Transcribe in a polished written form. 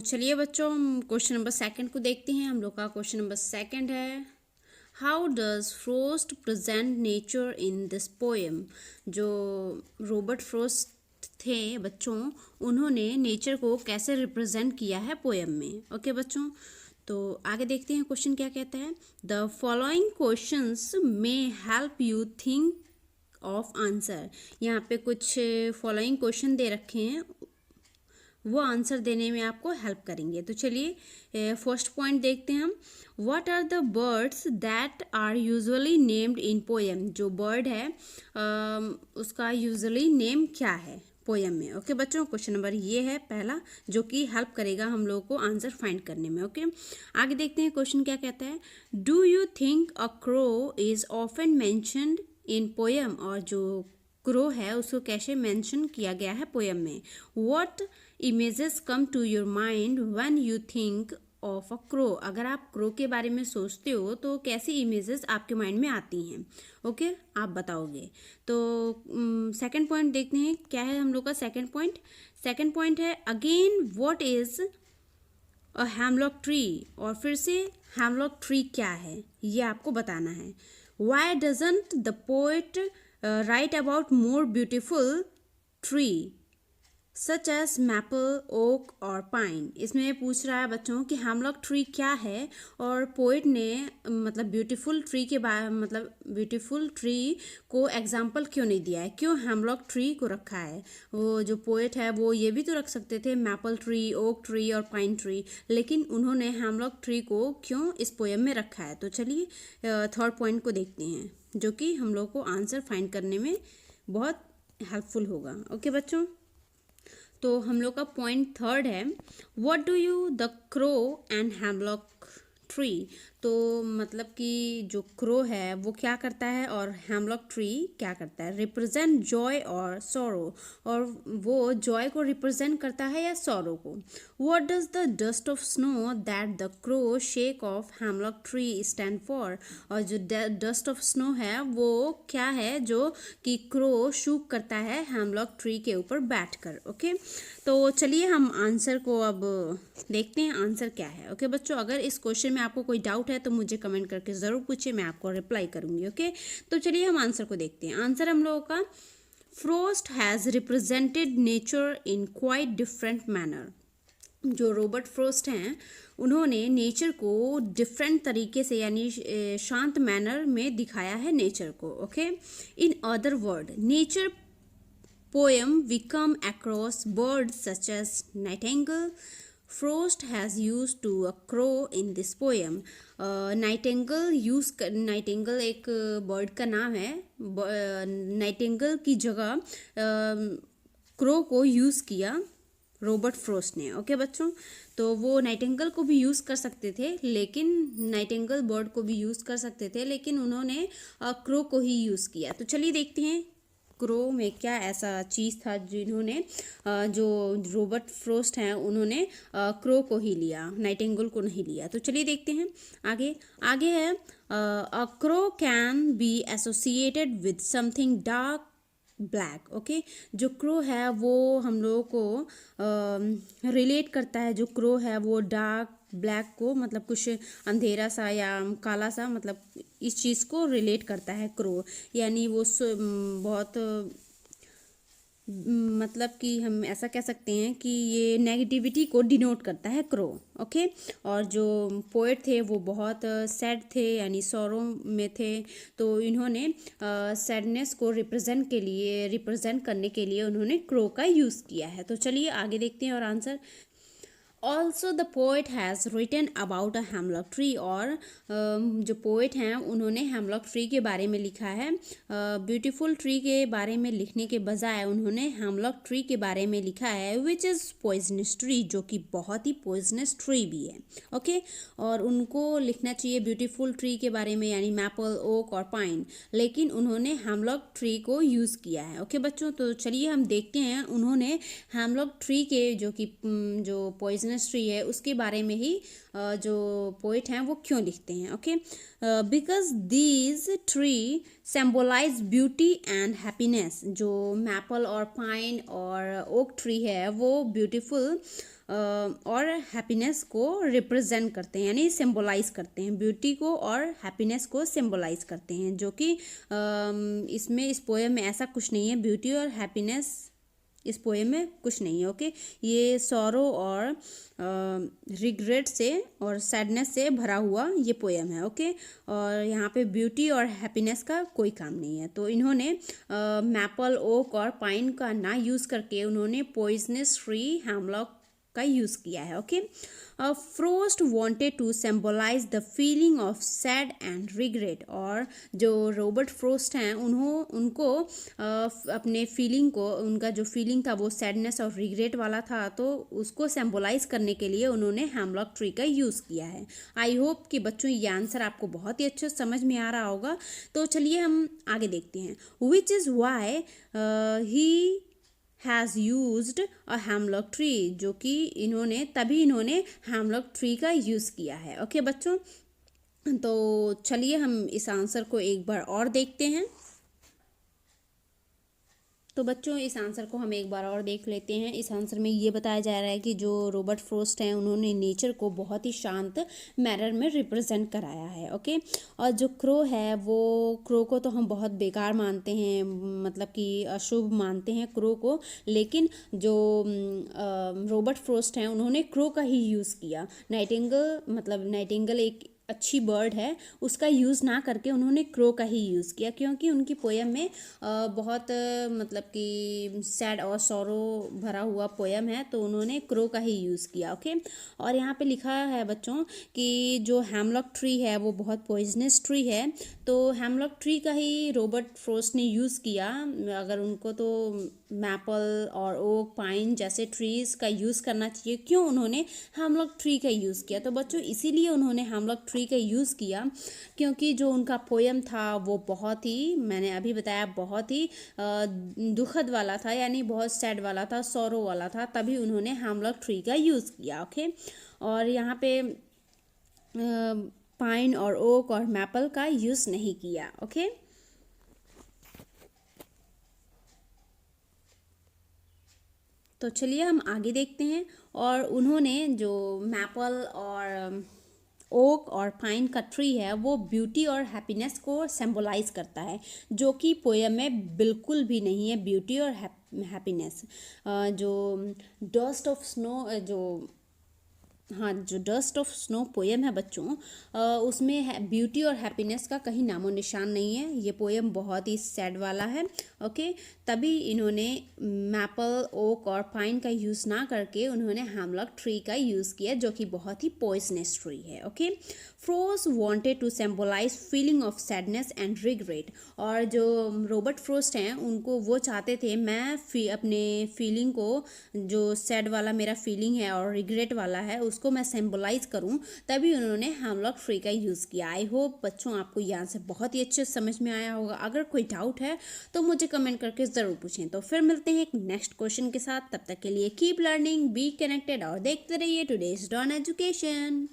चलिए बच्चों, हम क्वेश्चन नंबर सेकंड को देखते हैं। हम लोग का क्वेश्चन नंबर सेकंड है, how does frost present nature in this poem. जो रॉबर्ट फ्रोस्ट थे बच्चों, उन्होंने नेचर को कैसे रिप्रेजेंट किया है पोएम में। ओके बच्चों, तो आगे देखते हैं क्वेश्चन क्या कहता है। The following questions may help you think of answer. यहाँ पे कुछ फॉलोइंग क्वेश्चन दे रखे हैं, वो आंसर देने में आपको हेल्प करेंगे। तो चलिए फर्स्ट पॉइंट देखते हैं हम। What are the birds that are usually named in poem. जो बर्ड है उसका यूजुअली नेम क्या है पोएम में। ओके बच्चों, क्वेश्चन नंबर ये है पहला, जो कि हेल्प करेगा हम लोगों को आंसर फाइंड करने में। ओके, आगे देखते हैं क्वेश्चन क्या कहता है। Do you think a crow is often mentioned in poem. और जो क्रो है उसको कैसे मेंशन किया गया है पोएम में। What images come to your mind when you think of a crow. अगर आप क्रो के बारे में सोचते हो तो कैसी इमेजेस आपके माइंड में आती हैं। ओके, आप बताओगे। तो सेकंड पॉइंट देखते हैं क्या है हम लोग का सेकंड पॉइंट। सेकंड पॉइंट है, again what is a hemlock tree. और फिर से हेमलॉक ट्री क्या है ये आपको बताना है। Why doesn't the poet write about more beautiful tree such as maple, oak और पाइन। इसमें पूछ रहा है बच्चों कि हेमलॉक ट्री क्या है, और पोइट ने मतलब ब्यूटीफुल ट्री के बारे मतलब ब्यूटीफुल ट्री को एग्जाम्पल क्यों नहीं दिया है, क्यों हेमलॉक ट्री को रखा है। वो जो पोइट है वो ये भी तो रख सकते थे मैपल ट्री, ओक ट्री और पाइन ट्री, लेकिन उन्होंने हेमलॉक ट्री को क्यों इस पोएम में रखा है। तो चलिए थर्ड पॉइंट को देखते हैं, जो कि हम लोग को आंसर फाइंड करने में बहुत हेल्पफुल होगा। ओके बच्चों, तो हम लोग का पॉइंट थर्ड है, what do you the crow and hemlock tree. तो मतलब कि जो क्रो है वो क्या करता है और हेमलॉक ट्री क्या करता है। रिप्रेजेंट जॉय और सॉरो, और वो जॉय को रिप्रेजेंट करता है या सॉरो को। What does the dust of snow that the crow shake of hemlock tree stand for. और जो डस्ट ऑफ स्नो है वो क्या है जो कि क्रो शूक करता है हेमलॉक ट्री के ऊपर बैठकर। ओके, तो चलिए हम आंसर को अब देखते हैं आंसर क्या है। ओके बच्चों, अगर इस क्वेश्चन में आपको कोई डाउट है तो मुझे कमेंट करके ज़रूर पूछिए, मैं आपको रिप्लाई करूंगी। ओके, तो चलिए हम आंसर को देखते हैं। आंसर हम लोगों का, frost has represented nature in quite different manner. जो रॉबर्ट फ्रोस्ट हैं उन्होंने नेचर को डिफरेंट तरीके से यानी शांत मैनर में दिखाया है नेचर को। Okay, in other word nature poem we come across birds such as nightingale. Frost has used to a crow in this poem. Nightingale एक बर्ड का नाम है। नाइटिंगल की जगह क्रो को यूज़ किया रॉबर्ट फ्रोस्ट ने। ओके बच्चों, तो वो नाइटिंगल को भी यूज़ कर सकते थे, लेकिन नाइटिंगल बर्ड को भी यूज़ कर सकते थे, लेकिन उन्होंने क्रो को ही यूज़ किया। तो चलिए देखते हैं क्रो में क्या ऐसा चीज़ था जिन्होंने जो रॉबर्ट फ्रोस्ट हैं उन्होंने क्रो को ही लिया, नाइटिंगेल को नहीं लिया। तो चलिए देखते हैं आगे। आगे है, a crow can be associated with something dark black. Okay, जो क्रो है वो हम लोगों को रिलेट करता है। जो क्रो है वो डार्क ब्लैक को मतलब कुछ अंधेरा सा या काला सा, मतलब इस चीज़ को रिलेट करता है क्रो। यानी वो बहुत मतलब कि हम ऐसा कह सकते हैं कि ये नेगेटिविटी को डिनोट करता है क्रो। ओके, और जो पोएट थे वो बहुत सैड थे यानी सॉरो में थे, तो इन्होंने सैडनेस को रिप्रेजेंट करने के लिए उन्होंने क्रो का यूज़ किया है। तो चलिए आगे देखते हैं और answer. Also the poet has written about a hemlock tree. और जो पोएट हैं उन्होंने हेमलॉक ट्री के बारे में लिखा है। ब्यूटीफुल ट्री के बारे में लिखने के बजाय उन्होंने हेमलॉक ट्री के बारे में लिखा है, विच इज़ पॉइजनस ट्री, जो कि बहुत ही पॉइजनस ट्री भी है। ओके, और उनको लिखना चाहिए ब्यूटीफुल ट्री के बारे में यानी मैपल, ओक और पाइन, लेकिन उन्होंने हेमलॉक ट्री को यूज़ किया है। ओके बच्चों, तो चलिए हम देखते हैं उन्होंने हेमलॉक ट्री के जो पॉइजनस ट्री है उसके बारे में ही जो पोइट हैं वो क्यों लिखते हैं। Okay, because these tree symbolise beauty and happiness. जो मैपल और पाइन और ओक ट्री है वो ब्यूटीफुल और हैप्पीनेस को रिप्रेजेंट करते हैं, यानी सिंबलाइज करते हैं। ब्यूटी को और हैप्पीनेस को सिंबलाइज करते हैं, जो कि इसमें इस पोएम में ऐसा कुछ नहीं है। ब्यूटी और हैप्पीनेस इस पोएम में कुछ नहीं है। ओके, ये सॉरो और रिग्रेट से और सैडनेस से भरा हुआ ये पोएम है। ओके, और यहाँ पे ब्यूटी और हैप्पीनेस का कोई काम नहीं है। तो इन्होंने मैपल, ओक और पाइन का ना यूज़ करके उन्होंने पॉइजनस ट्री, हेमलॉक का यूज़ किया है। Okay, Frost wanted to symbolise the feeling of sad and regret. और जो रॉबर्ट फ्रोस्ट हैं उनको अपने फीलिंग को, उनका जो फीलिंग था वो सैडनेस और रिग्रेट वाला था, तो उसको सिंबलाइज करने के लिए उन्होंने हेमलॉक ट्री का यूज़ किया है। आई होप कि बच्चों ये आंसर आपको बहुत ही अच्छे समझ में आ रहा होगा। तो चलिए हम आगे देखते हैं। Which is why he has used a hemlock tree, जो कि इन्होंने हेमलॉक ट्री का यूज़ किया है। ओके बच्चों, तो चलिए हम इस आंसर को एक बार और देखते हैं। तो बच्चों इस आंसर को हम एक बार और देख लेते हैं। इस आंसर में ये बताया जा रहा है कि जो रॉबर्ट फ्रोस्ट हैं उन्होंने नेचर को बहुत ही शांत मैनर में रिप्रेजेंट कराया है। ओके, और जो क्रो है, वो क्रो को तो हम बहुत बेकार मानते हैं, मतलब कि अशुभ मानते हैं क्रो को, लेकिन जो रॉबर्ट फ्रोस्ट हैं उन्होंने क्रो का ही यूज़ किया। नाइटिंगेल एक अच्छी बर्ड है, उसका यूज़ ना करके उन्होंने क्रो का ही यूज़ किया, क्योंकि उनकी पोएम में बहुत मतलब कि सैड और सॉरो भरा हुआ पोएम है, तो उन्होंने क्रो का ही यूज़ किया। ओके, और यहाँ पे लिखा है बच्चों कि जो हेमलॉक ट्री है वो बहुत पॉइजनस ट्री है, तो हेमलॉक ट्री का ही रॉबर्ट फ्रोस्ट ने यूज़ किया। अगर उनको तो मैपल और ओक, पाइन जैसे ट्रीज़ का यूज़ करना चाहिए, क्यों उन्होंने हेमलॉक ट्री का यूज़ किया? तो बच्चों इसीलिए उन्होंने हेमलॉक ट्री का यूज़ किया क्योंकि जो उनका पोएम था वो बहुत ही, मैंने अभी बताया, बहुत ही दुखद वाला था, यानी बहुत सैड वाला था, सॉरो वाला था, तभी उन्होंने हेमलॉक ट्री का यूज़ किया। ओके, और यहाँ पे पाइन और ओक और मैपल का यूज़ नहीं किया। ओके, तो चलिए हम आगे देखते हैं। और उन्होंने जो मैपल और ओक और पाइन का ट्री है वो ब्यूटी और हैप्पीनेस को सिंबलाइज करता है, जो कि पोएम में बिल्कुल भी नहीं है। ब्यूटी और हैप्पीनेस, जो डस्ट ऑफ स्नो, जो डस्ट ऑफ स्नो पोएम है बच्चों, उसमें ब्यूटी और हैप्पीनेस का कहीं नामो निशान नहीं है। ये पोएम बहुत ही सैड वाला है। ओके, तभी इन्होंने मैपल, ओक और पाइन का यूज़ ना करके उन्होंने हेमलॉक ट्री का यूज़ किया, जो कि बहुत ही पॉइजनस ट्री है। Okay, Frost wanted to symbolise feeling of sadness and regret. और जो रॉबर्ट फ्रोस्ट हैं उनको वो चाहते थे मैं अपने फीलिंग को, जो सैड वाला मेरा फीलिंग है और रिग्रेट वाला है, उसको मैं सिंबलाइज करूं, तभी उन्होंने हेमलॉक ट्री का यूज़ किया। आई होप बच्चों आपको ये आंसर बहुत ही अच्छे समझ में आया होगा। अगर कोई डाउट है तो मुझे कमेंट करके ज़रूर पूछें। तो फिर मिलते हैं एक नेक्स्ट क्वेश्चन के साथ, तब तक के लिए कीप लर्निंग, बी कनेक्टेड और देखते रहिए टुडेज डॉन एजुकेशन।